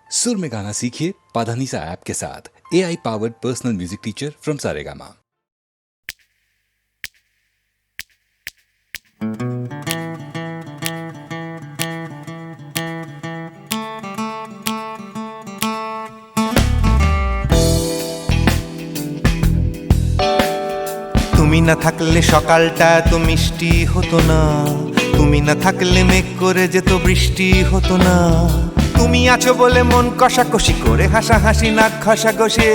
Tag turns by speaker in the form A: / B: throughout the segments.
A: सुर में गाना सीखिए पाधानीसा ऐप के साथ। AI powered personal music teacher from Saregama.
B: তুমি না থাকলে সকালটা এত মিষ্টি হতো না, তুমি না থাকলে মেঘ করে যেত বৃষ্টি হতো না। তুমি আছো বলে মন কষাকষি করে হাসাহাসি নাক ঘষাঘষি।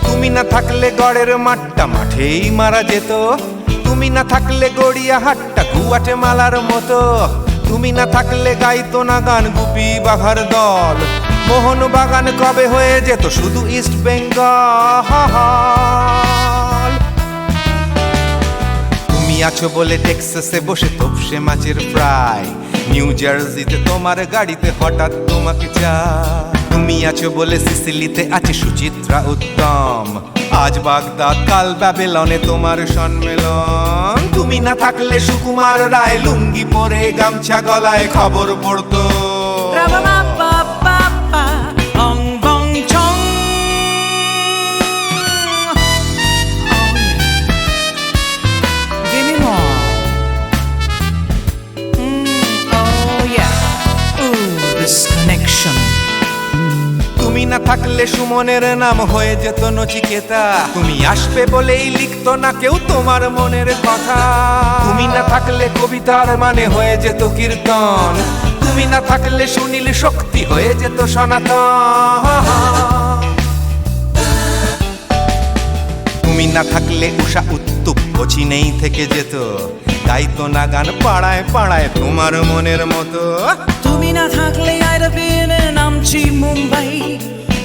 B: তুমি না থাকলে গড়ের মাঠটা মাঠেই মারা যেত, তুমি না থাকলে গড়িয়া হাটটা গুয়াটে মালার মতো। তুমি না থাকলে গাইতো না গান গুপি বাঘার দল, মোহন বাগান কবে হয়ে যেত শুধু ইস্ট বেঙ্গল। তুমি আছো বলে টেক্সাসে বসে তোপসে মাছের ফ্রাই, নিউ জার্সিতে তোমার গাড়িতে হঠাৎ তোমাকে চাই। তুমি আছো বলে সিসিলিতে আছে সুচিত্রা উত্তম, আজ বাগদাদ কাল ব্যাবিলনে তোমার সম্মেলন। তুমি না থাকলে সুকুমার রায় লুঙ্গি পরে গামছা গলায় খবর পড়তো। তুমি না থাকলে সুমনের নাম হয়ে যেত নচিকেতা, তুমি আসবে বলেই লিখতো না কেউ তোমার মনের কথা। তুমি না থাকলে কবিতার মানে হয়ে যেত কীর্তন, তুমি না থাকলে সুনীল শক্তি হয়ে যেত সনাতন। তুমি না থাকলে উষা উত্তুপ কোচিনেই থেকে যেত, গাইতো না গান পাড়ায় পাড়ায় তোমার মনের মতো।
C: তুমি না থাকলে নামছি মুম্বাই,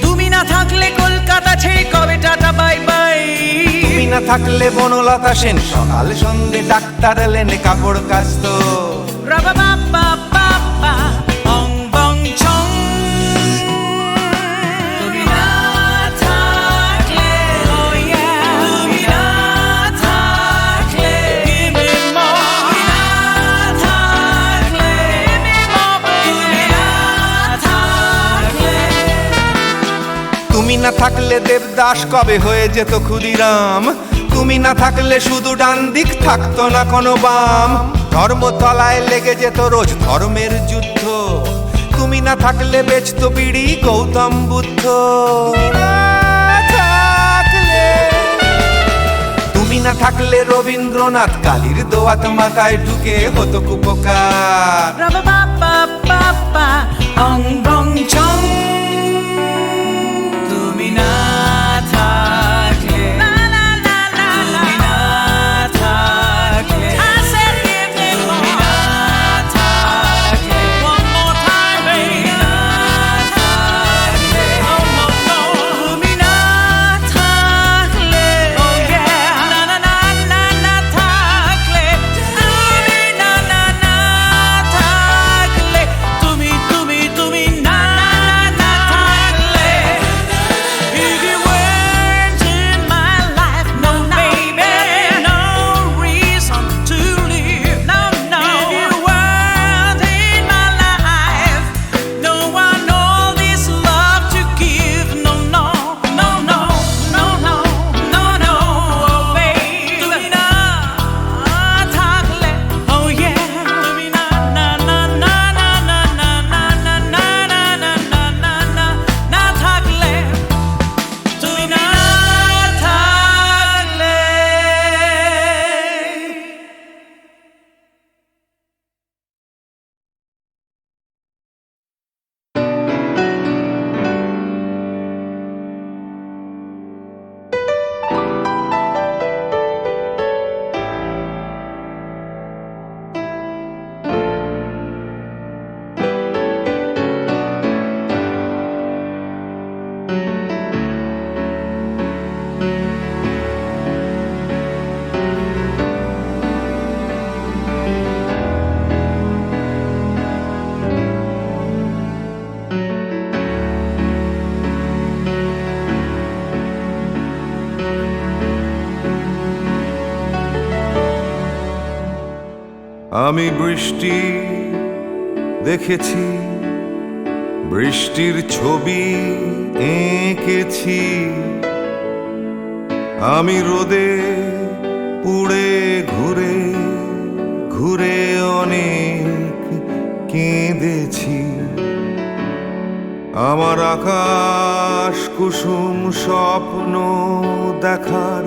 C: তুমি না থাকলে কলকাতা ছেড়ে কবে টাটা বাই বাই।
B: তুমি না থাকলে বনলতা সেন সকাল সন্ধে ডাক্তার লেনে কাপড় কাচতো।
C: তুমি না থাকলে, তুমি না থাকলে, তুমি না থাকলে, তুমি না থাকলে।
B: তুমি না থাকলে দেবদাস কবে হয়ে যেত ক্ষুদিরাম, তুমি না থাকলে শুধু ডান দিক থাকতো না কোনো বাম। ধর্মতলায় লেগে যেত রোজ ধর্মের যুদ্ধ, তুমি না থাকলে বেচতো বিড়ি গৌতম বুদ্ধ। তুমি না থাকলে রবীন্দ্রনাথ কালীর দোয়াত মাথায় ঢুকে হতো কুপকার।
C: তুমি না থাকলে, তুমি না থাকলে, তুমি না থাকলে, তুমি না থাকলে, তুমি না থাকলে, না না না না না থাকলে, তুমি না না না থাকলে।
B: আমি বৃষ্টি দেখেছি, বৃষ্টির ছবি এঁকেছি। আমি রোদে পুড়ে ঘুরে ঘুরে অনেক কেঁদেছি। আমার আকাশ কুসুম স্বপ্ন দেখার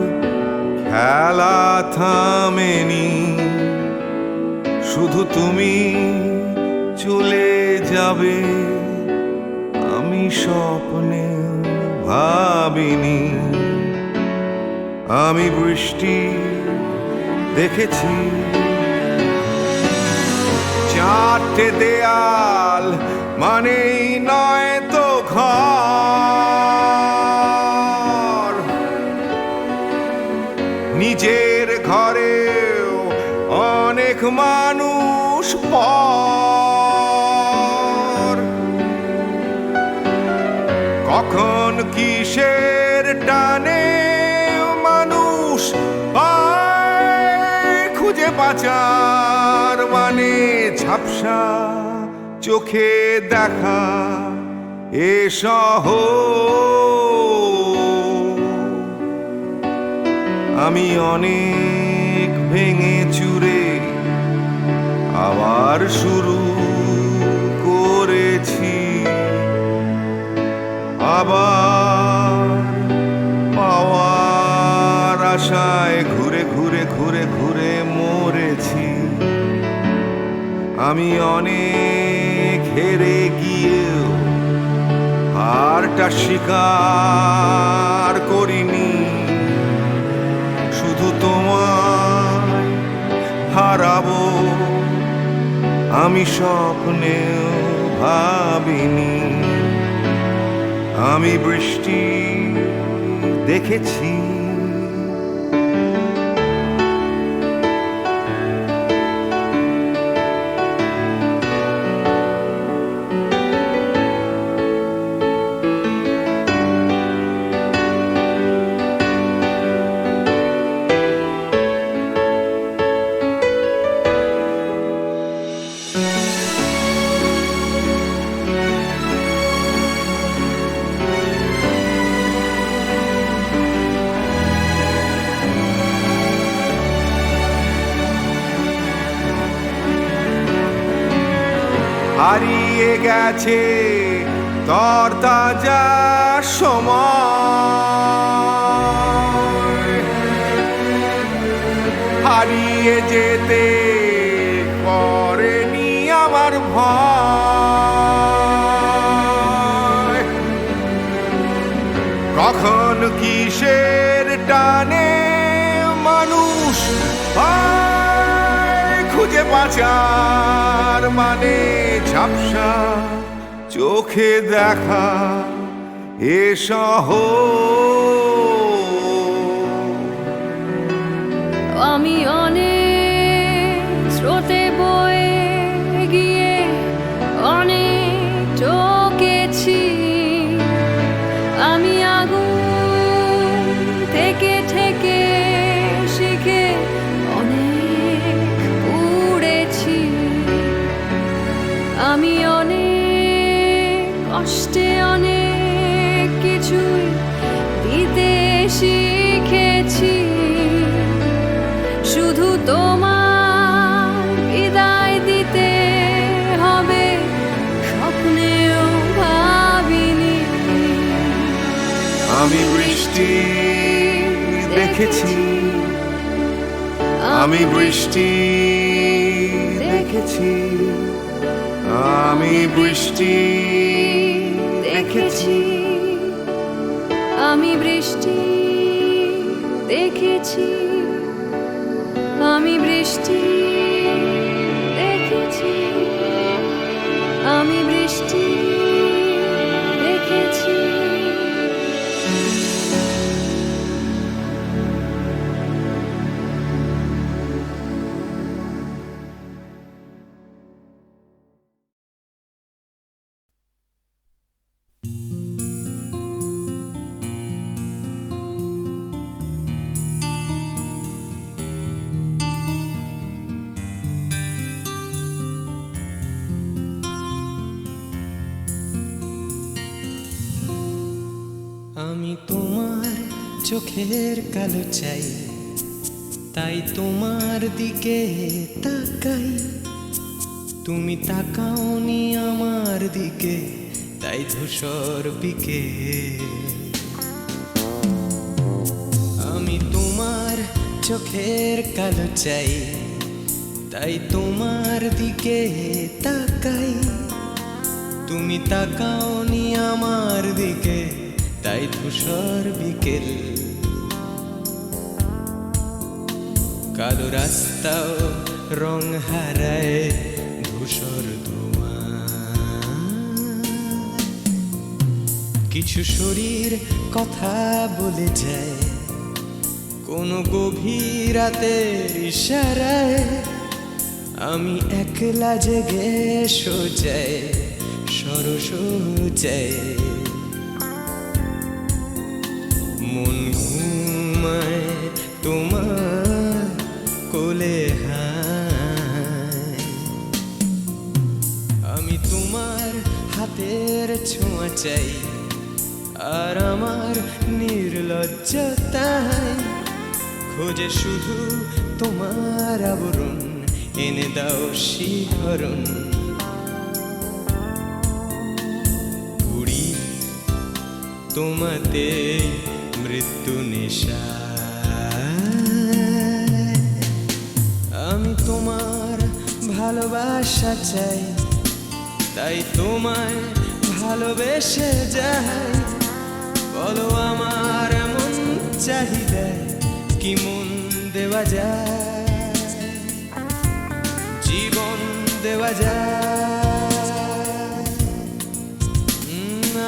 B: খেলা থামেনি, শুধু তুমি চলে যাবে আমি স্বপ্নে ভাবিনি। আমি বৃষ্টি দেখেছি, চারটে দেয়াল মানেই নয় তো ঘর, নিজের ঘরেও অনেক মানুষ পর। কখন কিসের টানে মানুষ পায় খুঁজে বাঁচার মানে ঝাপসা চোখে দেখা এ শহর। আমি অনেক ভেঙে চুরে আবার শুরু করেছি, আবার পাওয়ার আশায় ঘুরে ঘুরে ঘুরে ঘুরে মরেছি। আমি অনেক হেরে গিয়েও হারটা স্বীকার করিনি, শুধু তোমায় হারাবো আমি স্বপ্নেও ভাবিনি। আমি বৃষ্টি দেখেছি, হারিয়ে গেছে তরতাজা সময়, হারিয়ে যেতে করেনি আমার ভয়। কখন কিসের টানে মানুষ পায় খুঁজে বাঁচার মানে ঝাপসা চোখে দেখা এ শহর।
D: আমি অনেক স্রোতে বয়ে গিয়ে অনেক ঠকেছি। আমি আগুন থেকে থেকে শিখে অনেক পুড়েছি। আমি অনেক কষ্টে অনেক কিছুই দিতে শিখেছি, শুধু তোমার বিদায় দিতে হবে স্বপ্নেও ভাবিনি।
B: আমি বৃষ্টি দেখেছি, আমি বৃষ্টি দেখেছি, আমি বৃষ্টি দেখেছি,
D: আমি বৃষ্টি দেখেছি, আমি বৃষ্টি দেখেছি, আমি বৃষ্টি দেখেছি।
E: আমি তোমার চোখের কালো চাই, তাই তোমার দিকে তাকাই। তুমি তাকাওনি আমার দিকে, তাই ধূসর বিকে। আমি তোমার চোখের কালো চাই, তাই তোমার দিকে তাকাই। তুমি তাকাওনি আমার দিকে, তাই ধূসর বিকেল। কালো রাস্তাও রং হারায় ধূসর ধোঁয়া। কিছু শরীর কথা বলে যায় কোনো গভীর রাতের ইশারায়। আমি একলা জেগে সোজায় সরসোজায়। মন ঘুমায় তোমার কোলে হায়। আমি তোমার হাতের ছোঁয়া চাই, আর আমার নির্লজ্জতায় খোঁজে শুধু তোমার আবরণ। এনে দাও শিহরণ। উড়ি তোমাতে মৃত্যু নেশা। আমি তোমার ভালোবাসা চাই, তাই তোমায় ভালোবেসে যাই। বলো আমার মন চাহিদা কি মন দেওয়া যায়, জীবন দেওয়া যায়।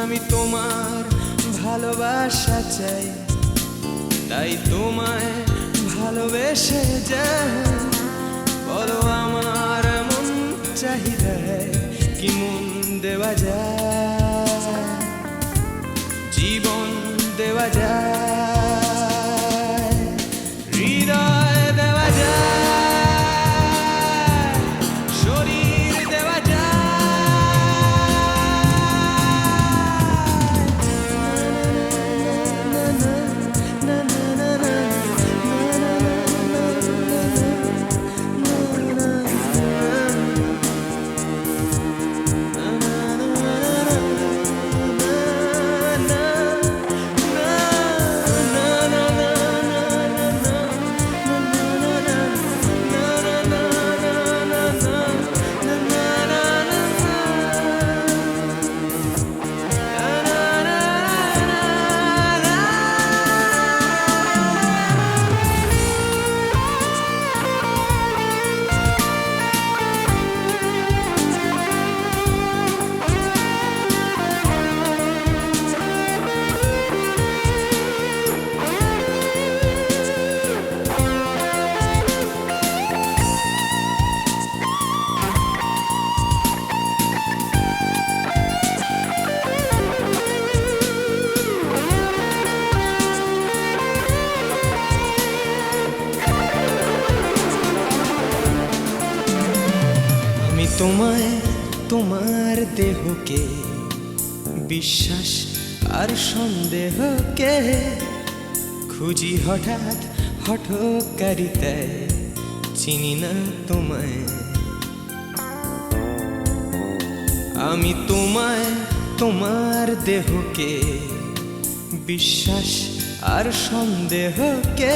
E: আমি তোমার ভালোবাসা চাই, তাই তোমায় ভালোবেসে যাই। বলো আমার মন চাহিদা কি মন দেওয়া যায়, জীবন দেওয়া যায়, হৃদয় দেওয়া যায়, শরীর দেওয়া তোমায় তোমার দেহকে বিশ্বাস আর সন্দেহকে খুঁজি হঠাৎ হঠকারিতায় চিনি না তোমায়। আমি তোমায় তোমার দেহকে বিশ্বাস আর সন্দেহকে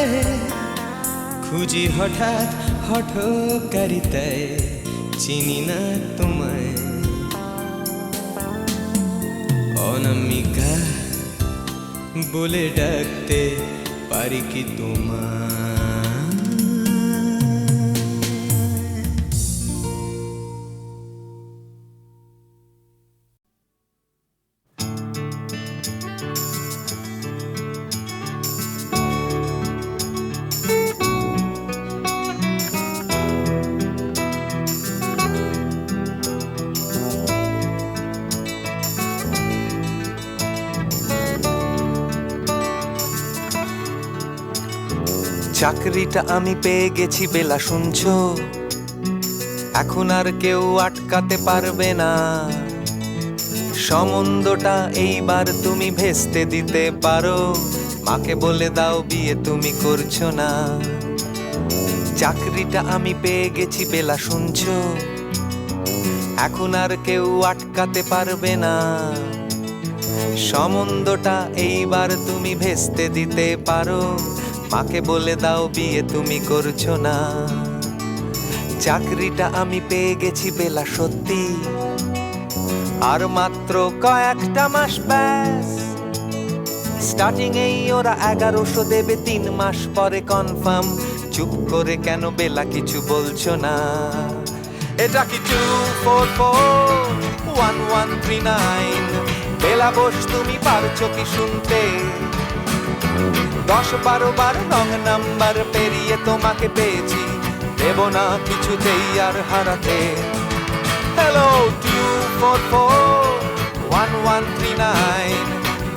E: খুঁজি হঠাৎ হঠকারিতায় চিনি না তোমায়। অনামিকা বলে ডাকতে পারি কি তোমায়?
B: চাকরিটা আমি পেয়ে গেছি বেলা, শুনছো? এখন আর কেউ আটকাতে পারবে না। সম্বন্ধটা এইবার তুমি ভেস্তে দিতে পারো, মাকে বলে দাও বিয়ে তুমি করছো না। চাকরিটা আমি পেয়ে গেছি বেলা, শুনছো? এখন আর কেউ আটকাতে পারবে না। সম্বন্ধটা এইবার তুমি ভেস্তে দিতে পারো, মাকে বলে দাও বিয়ে তুমি করছো না। চাকরিটা আমি পেয়ে গেছি বেলা, সত্যি আর মাত্র কয়েকটা মাস ব্যাস। স্টার্টিং এই ওরা 1100 দেবে, 3 মাস পরে কনফার্ম। চুপ করে কেন বেলা কিছু বলছো না? এটা কি 2441139? বেলা বোস তুমি পারছো কি শুনতে? 10-12 বার রং নাম্বার পেরিয়ে তোমাকে পেয়েছি, দেব না কিছুতেই আর হারাতে। হ্যালো 2441139,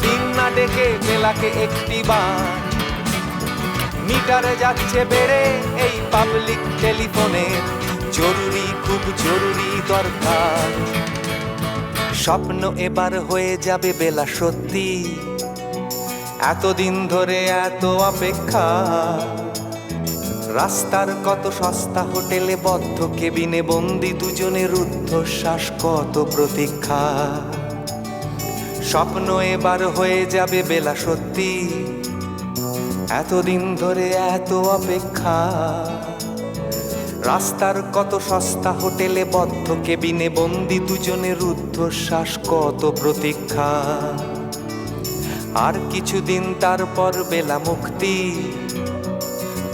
B: দিন না ডেকে বেলাকে একটি বার। মিটারে যাচ্ছে বেড়ে এই পাবলিক টেলিফোনের, জরুরি খুব জরুরি দরকার। স্বপ্ন এবার হয়ে যাবে বেলা, সত্যি এতদিন ধরে এত অপেক্ষা। রাস্তার কত সস্তা হোটেলে বদ্ধ কেবিনে বন্দি দুজনের রুদ্ধশ্বাস, কত প্রতীক্ষা। স্বপ্ন এবার হয়ে যাবে বেলা, সত্যি এতদিন ধরে এত অপেক্ষা। রাস্তার কত সস্তা হোটেলে বদ্ধ কেবিনে বন্দি দুজনের রুদ্ধশ্বাস, কত প্রতীক্ষা। আর কিছুদিন তারপর বেলা মুক্তি,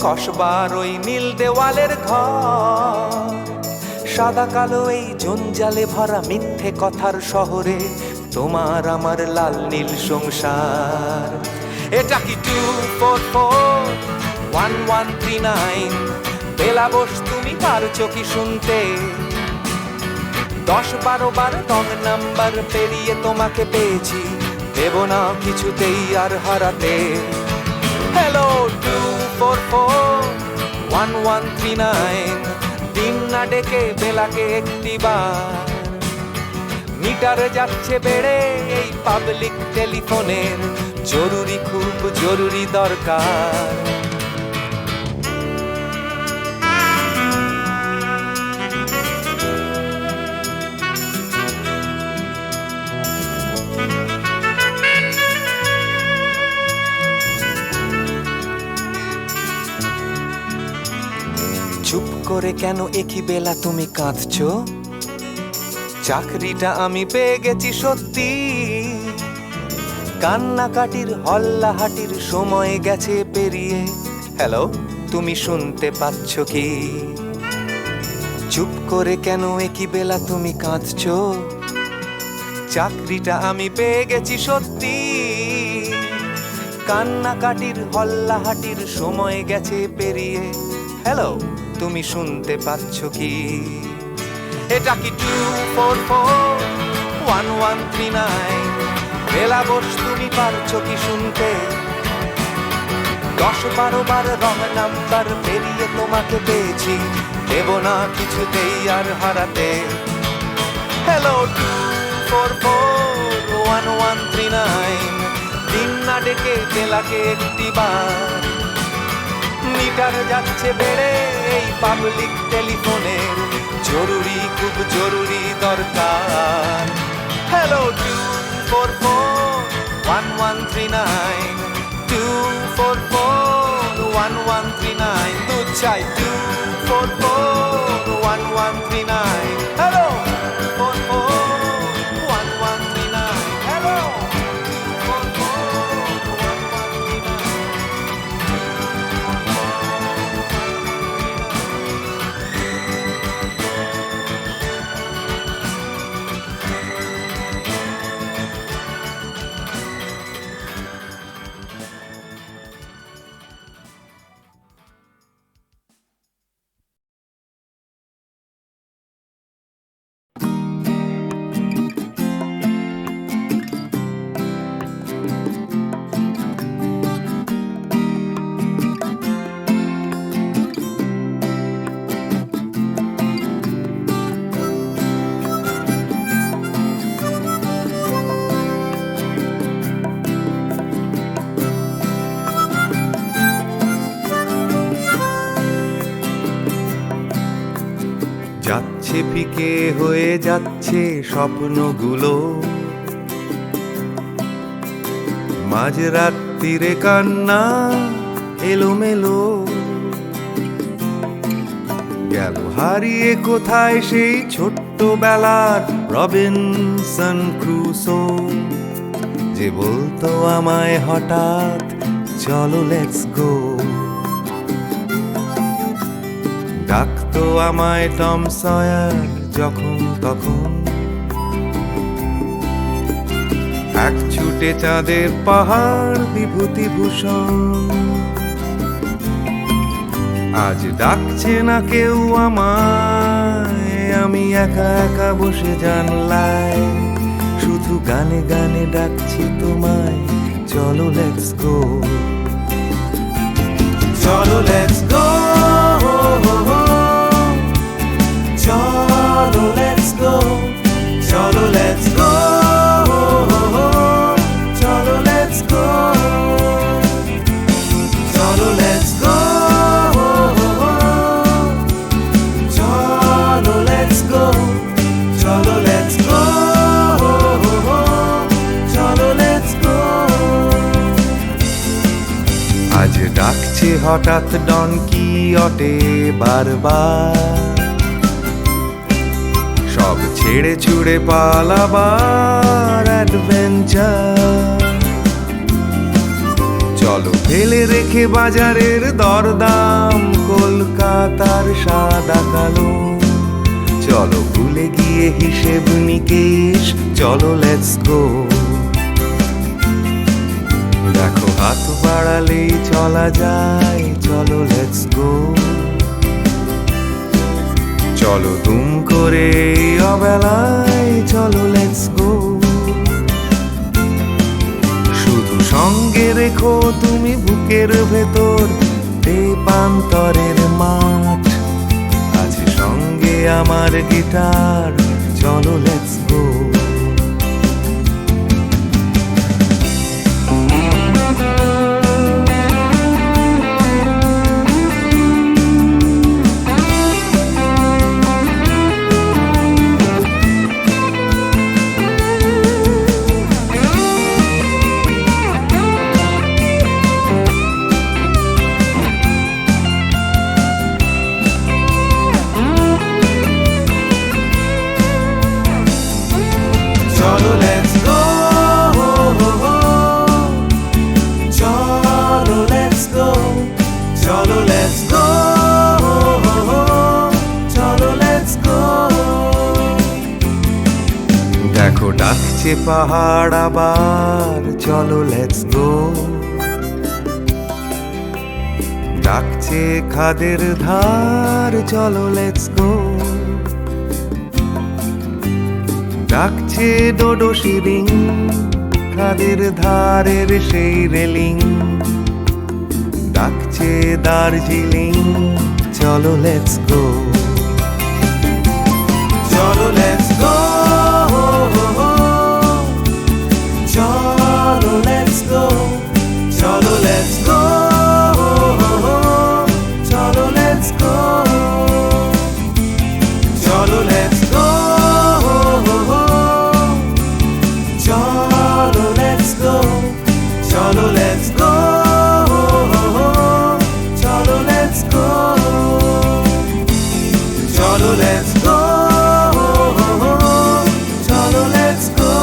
B: কসবার ওই নীল দেওয়ালের ঘর। সাদা কালো এই জঞ্জালে ভরা মিথ্যে কথার শহরে তোমার আমার লাল নীল সংসার। এটা কি 2441139? বেলা বোস তুমি পারছো কি শুনতে? 10-12 বার রং নাম্বার পেরিয়ে তোমাকে পেয়েছি, দেব না কিছুতেই আর হারাতে। হ্যালো 2441139, দিন না ডেকে বেলাকে একটি বার। মিটারে যাচ্ছে বেড়ে এই পাবলিক টেলিফোনের, জরুরি খুব জরুরি দরকার। চুপ করে কেন একই বেলা তুমি কাঁদছো? চাকরিটা আমি পেয়ে গেছি সত্যি, কান্নাকাটির হল্লাহাটির সময় গেছে পেরিয়ে। হ্যালো তুমি শুনতে পাচ্ছ কি? চুপ করে কেন একই বেলা তুমি কাঁদছো? চাকরিটা আমি পেয়ে গেছি সত্যি, কান্নাকাটির হল্লাহাটির সময় গেছে পেরিয়ে। হ্যালো তুমি শুনতে পাচ্ছ কি? এটা কি 2441139? বেলা বোস তুমি পারছো কি শুনতে? 10-12 বার রং নাম্বার পেরিয়ে তোমাকে পেয়েছি, দেব না কিছুতেই আর হারাতে। হ্যালো 2441139, দিন না ডেকে বেলাকে একটি বার। মিটার যাচ্ছে বেড়ে এই পাবলিক টেলিফোনের, জরুরি খুব জরুরি দরকার। হ্যালো 2441139, 2441139, দুধ চাই 2441139। হ্যালো যাচ্ছে ফিকে হয়ে যাচ্ছে স্বপ্নগুলো, মাঝরাত্রিরে কান্না এলোমেলো, গেল হারিয়ে কোথায় সেই ছোট্টবেলার রবিনসন ক্রুসো, যে বলতো আমায় হঠাৎ চলো লেটস গো। ডাকতো আমায় টম সয়ার যখন তখন, এক ছুটে চাঁদের পাহাড় বিভূতিভূষণ। আজ ডাকছে না কেউ আমায়, আমি একা একা বসে জানলায়, শুধু গানে গানে ডাকছি তোমায় চলো লেটস গো। চলো লেটস গো, চলো লেটস গো, চলো লেটস গো, চলো লেটস গো, চলো লেটস গো, চলো লেটস গো, চলো লেটস গো, চলো লেটস গো। আজ ডাকছে হঠাৎ ডন কিহটে বারবার, সব ছেড়ে ছুড়ে পালাবার অ্যাডভেঞ্চার। চলো ফেলে রেখে বাজারের দরদাম, কলকাতার সাদা কালো, চলো ভুলে গিয়ে হিসেব নিকেশ, চলো লেটস গো। দেখো হাত বাড়ালেই চলা যায়, চলো লেটস গো। চলো দুম করে এই অবেলায়, চলো লেটস গো। শুধু সঙ্গে রেখো তুমি বুকের ভেতর তেপান্তরের মাঠ, আছে সঙ্গে আমার গিটার, চলো লেটস গো। চলো লেটস গো, চলো লেটস গো, চলো লেটস গো, চলো লেটস গো। দেখো ডাকছে পাহাড় আবার, চলো লেটস গো। ডাকছে খাদের ধার, চলো লেটস গো। ডাকছে ডোডো শিরিং, খাদের ধারের সেই রেলিং, ডাকছে দার্জিলিং, চলো লেটস গো। চলো লেটস গো, চলো লেটস গো, চলো লেটস গো, চলো লেটস গো, চলো লেটস গো, চলো লেটস গো, চলো লেটস গো, চলো লেটস গো, চলো লেটস গো, চলো লেটস গো।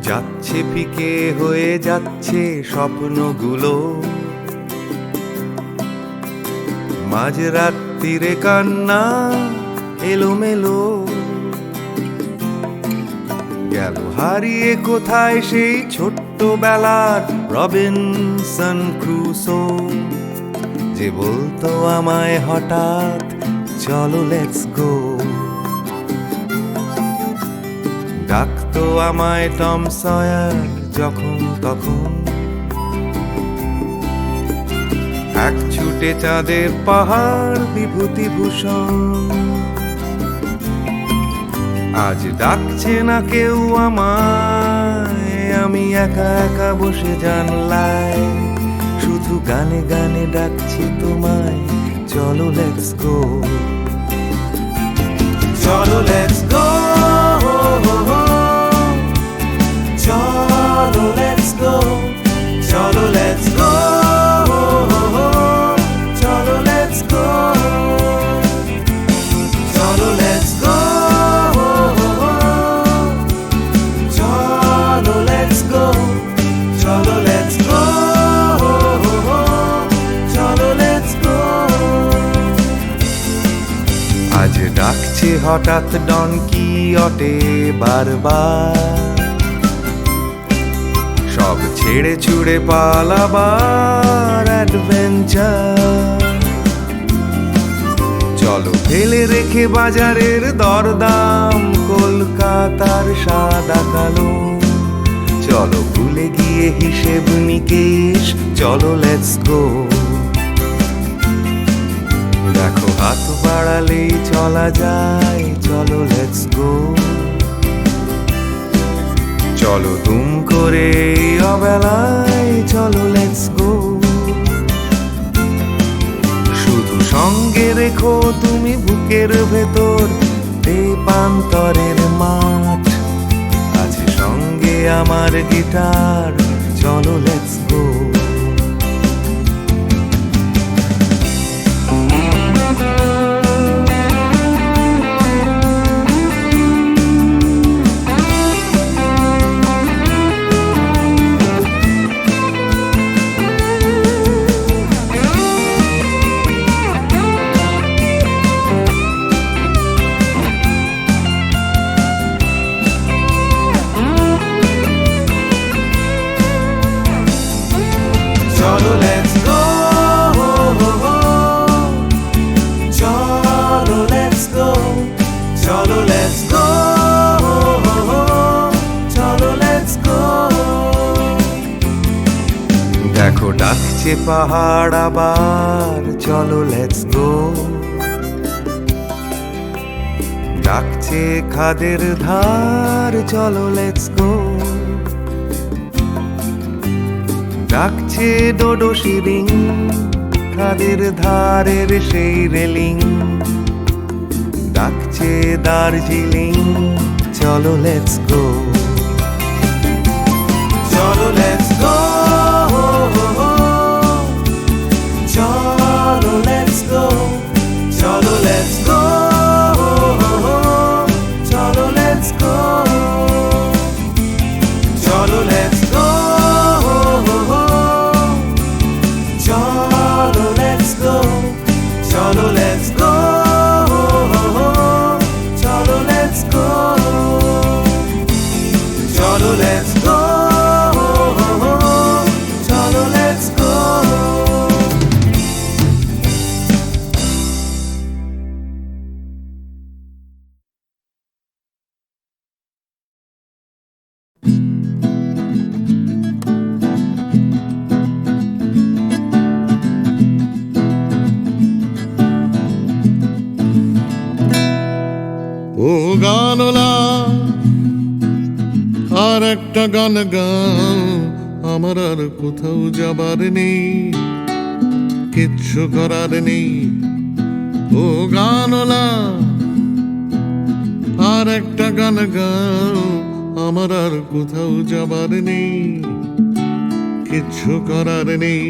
B: যাচ্ছে ফিকে হয়ে যাচ্ছে স্বপ্নগুলো, মাঝরাত্রিরে কান্না এলোমেলো, গেল হারিয়ে কোথায় সেই ছোট্ট ছোটবেলার রবিনসন ক্রুসো, যে বলতো আমায় হঠাৎ চলো লেটস গো। ডাকতো আমায় টম সয়ার যখন তখন, এক ছুটে চাঁদের পাহাড় বিভূতিভূষণ। আজ ডাকছে না কেউ আমায়, আমি একা একা বসে জানলায়, শুধু গানে গানে ডাকছি তোমায় চলো লেটস গো। চলো লেটস গো, চলো লেটস গো, চলো লেটস গো, চলো লেটস গো, চলো লেটস গো, চলো লেটস গো, চলো লেটস গো, চলো লেটস গো। আজ ডাকছে হঠাৎ ডন কিহটে বারবার, সব ছেড়ে ছুড়ে পালাবার অ্যাডভেঞ্চার। চলো ফেলে রেখে বাজারের দরদাম, কলকাতার সাদা কালো, চলো ভুলে গিয়ে হিসেব নিকেশ, চলো লেটস গো। দেখো হাত বাড়ালেই চলা যায়, চলো লেটস গো। চলো দুম করে এই অবেলায়, চলো লেটস গো। শুধু সঙ্গে রেখো তুমি বুকের ভেতর দেপান্তরের মাঠ, আছে সঙ্গে আমার গিটার, চলো লেটস গো। চলো লেটস গো, চলো লেটস গো, চলো লেটস গো, চলো লেটস গো। দেখো ডাকছে পাহাড় আবার, চলো লেটস গো। ডাকছে খাদের ধার, চলো লেটস গো। ডাকছে ডোডো শিরিং, খাদের ধারের সেই রেলিং। ডাকছে দার্জিলিং, চলো লেটস গো। চলো লেটস গো, চলো লেটস গো, চলো লেটস গো, চলো লেটস গো, চলো লেটস গো, চলো লেটস গো, চলো লেটস গো, চলো লেটস গো, চলো লেটস গো, চলো লেটস গো।
F: ও গানলা আর একটা গান গাও, আমার আর কোথাও যাবার নেই, কিচ্ছু করার নেই। ও গানলা আর একটা গান গাও, আমার আর কোথাও যাবার নেই, কিচ্ছু করার নেই।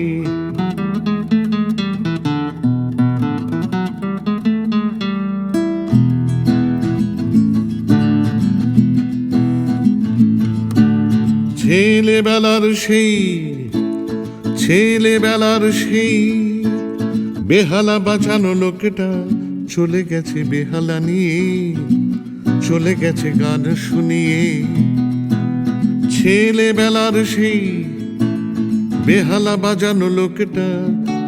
F: ছেলেবেলার সেই বেহালা বাঁচানো লোকটা চলে গেছে বেহালা নিয়ে, চলে গেছে গান শুনিয়ে। ছেলেবেলার সেই বেহালা বাজানো লোকটা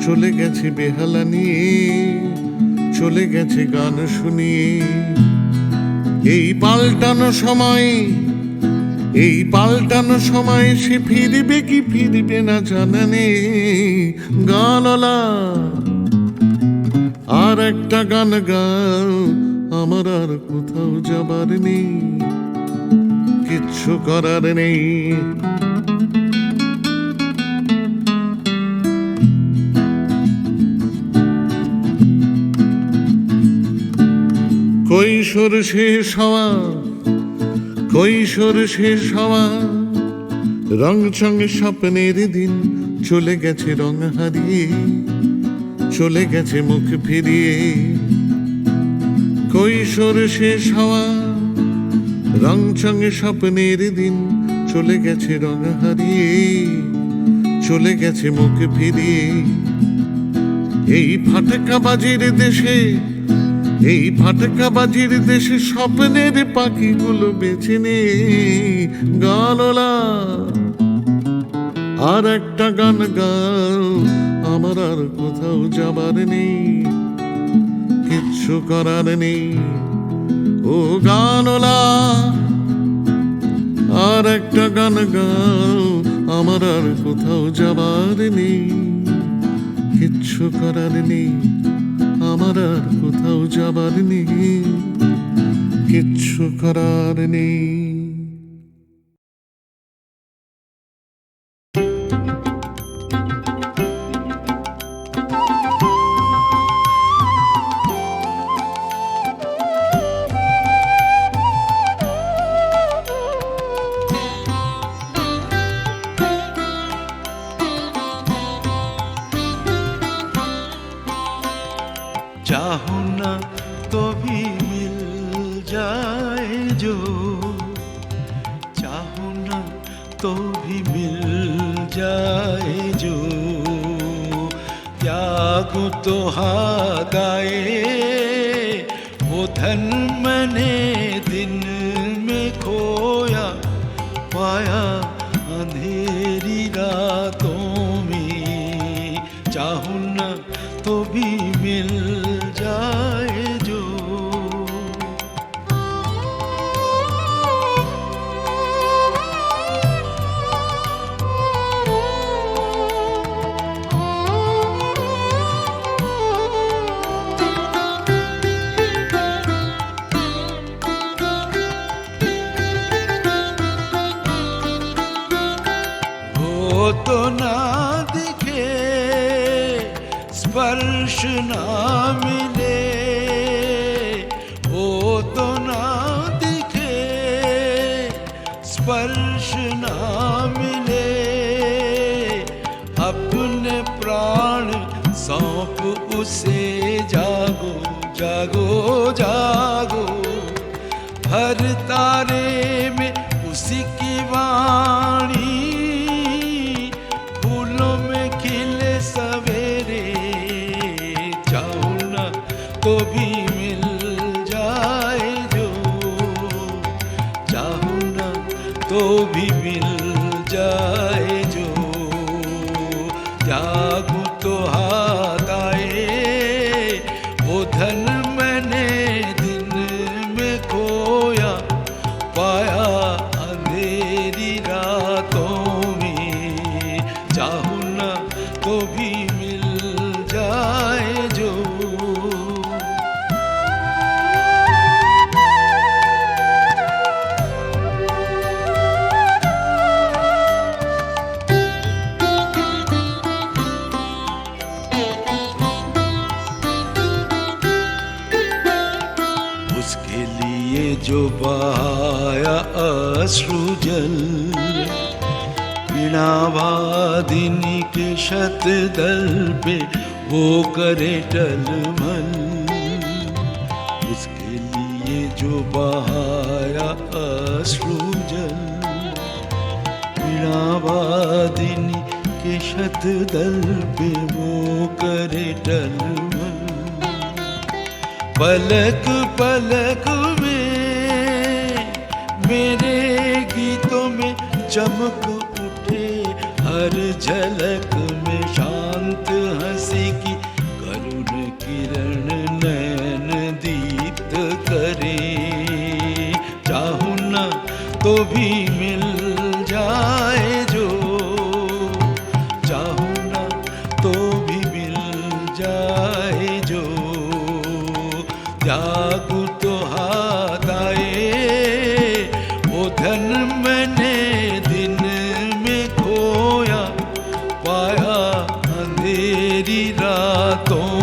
F: চলে গেছে বেহালা নিয়ে, চলে গেছে গান শুনিয়ে। এই পাল্টানো সময়, এই পাল্টানো সময় সে ফিরবে কি ফিরবে না জানা নেই। গানলা আর একটা গান গাও, আমার আর কোথাও যাবার নেই, কিচ্ছু করার নেই। কৈশোর শেষ হওয়া, কৈশোর শেষ হওয়া, রং চং স্বপ্নের দিন চলে গেছে রং হারিয়ে, চলে গেছে মুখ ফিরিয়ে। কৈশোর শেষ হওয়া, রং চং স্বপ্নের দিন চলে গেছে রং হারিয়ে, চলে গেছে মুখ ফিরিয়ে। এই ফাটকা বাজির দেশে, এই ফাটকা বাজির দেশে স্বপ্নের পাখিগুলো বেছে নে। গানলা আর একটা গান গাও, আমার আর কোথাও যাবার নেই, কিচ্ছু করার নেই। ও গানলা আর একটা গান গাও, আমার আর কোথাও যাবার নেই, কিচ্ছু করার নেই। আমার আর কোথাও যাবার নেই, কিচ্ছু করার নেই।
E: चाहो ना तो भी मिल जाए जो, चाहो ना तो भी मिल जाए जो। त्याग तो हागाए वो धन मैंने दिन में खोया, पाया अंधेरी रातों में। चाहो ना तो भी मिल जाए जो। वो तो ना दिखे, स्पर्श ना मिले, वो तो ना दिखे, स्पर्श ना मिले। अपने प्राण सौंप उसे, जागो जागो जागो। हर तारे में उसी की वाणी, फूलों में खिले सवेरे। चाहो ना तो भी मिल जाए जो, चाहो ना तो भी मिल जाए जो। जागो तो हाथ आए वो धन मैंने दिन में खोया, पाया अंधेरी रातों में। चाहो ना तो भी मिल जाए जो। उसके लिए जो बहाया अश्रु जल, बिना वादिनी के शत दल पे वो करे टलमल। उसके लिए जो बहाया अश्रु जल, बिना वादिनी के शत दल पे वो करे टलमल। पलक पलक में मेरे गीतों में चमक उठे हर झलक में शांत हंसी की करुण किरण नयन दीप्त करे। चाहूं न तो भी मिल जाए जो, चाहूं न तो भी मिल जाए जो, जागू तो हाथ आए वो धन मैंने दिन में खोया, पाया अंधेरी रातों